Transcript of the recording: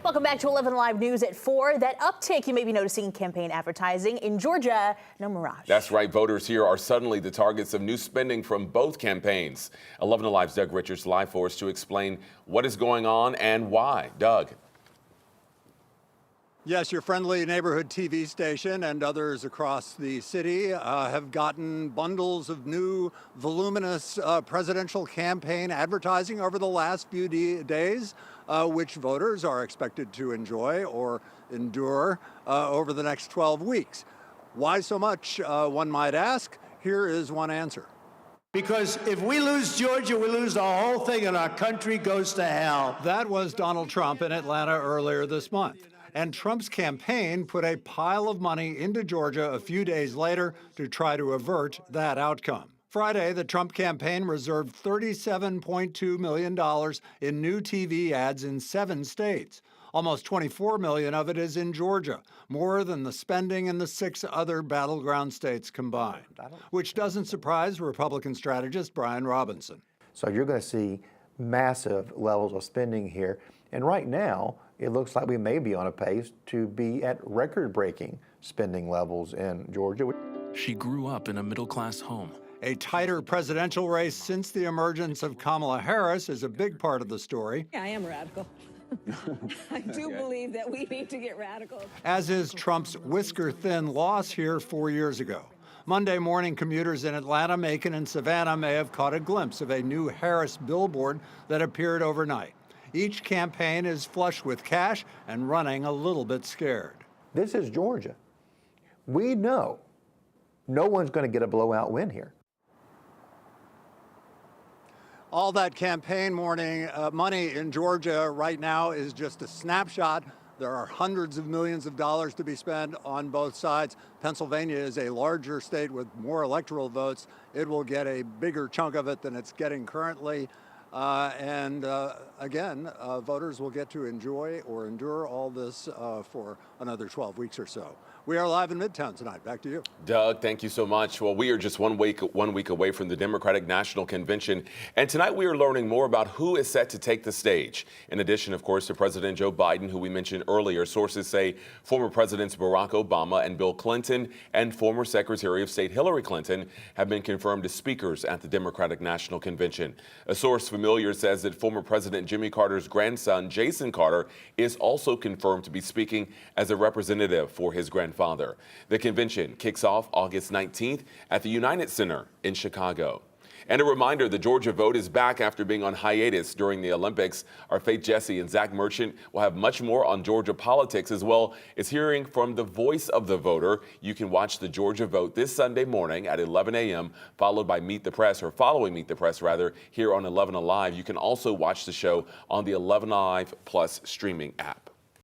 Welcome back to 11 Live News at 4. That uptick you may be noticing in campaign advertising in Georgia, no mirage. That's right. Voters here are suddenly the targets of new spending from both campaigns. 11 Alive's Doug Richards live for us to explain what is going on and why. Doug. Yes, your friendly neighborhood TV station and others across the city have gotten bundles of new voluminous presidential campaign advertising over the last few days, which voters are expected to enjoy or endure over the next 12 weeks. Why so much, one might ask? Here is one answer. Because if we lose Georgia, we lose the whole thing and our country goes to hell. That was Donald Trump in Atlanta earlier this month. And Trump's campaign put a pile of money into Georgia a few days later to try to avert that outcome. Friday, the Trump campaign reserved $37.2 million in new TV ads in 7 states. Almost $24 million of it is in Georgia, more than the spending in the 6 other battleground states combined, which doesn't surprise Republican strategist Brian Robinson. So you're going to see massive levels of spending here. And right now, it looks like we may be on a pace to be at record-breaking spending levels in Georgia. She grew up in a middle-class home. A tighter presidential race since the emergence of Kamala Harris is a big part of the story. I am radical. I do believe that we need to get radical. As is Trump's whisker-thin loss here 4 years ago. Monday morning, commuters in Atlanta, Macon, and Savannah may have caught a glimpse of a new Harris billboard that appeared overnight. Each campaign is flush with cash and running a little bit scared. This is Georgia. We know no one's going to get a blowout win here. All that campaign money in Georgia right now is just a snapshot. There are hundreds of millions of dollars to be spent on both sides. Pennsylvania is a larger state with more electoral votes. It will get a bigger chunk of it than it's getting currently. Again, voters will get to enjoy or endure all this for another 12 weeks or so. We are live in Midtown tonight. Back to you. Doug, thank you so much. Well, we are just one week away from the Democratic National Convention. And tonight we are learning more about who is set to take the stage. In addition, of course, to President Joe Biden, who we mentioned earlier, sources say former Presidents Barack Obama and Bill Clinton and former Secretary of State Hillary Clinton have been confirmed as speakers at the Democratic National Convention. A source familiar says that former President Jimmy Carter's grandson, Jason Carter, is also confirmed to be speaking as a representative for his grandfather. The convention kicks off August 19th at the United Center in Chicago. And a reminder, the Georgia vote is back after being on hiatus during the Olympics. Our Faith Jesse and Zach Merchant will have much more on Georgia politics, as well as hearing from the voice of the voter. You can watch the Georgia vote this Sunday morning at 11 a.m., following Meet the Press, here on 11 Alive. You can also watch the show on the 11 Alive Plus streaming app.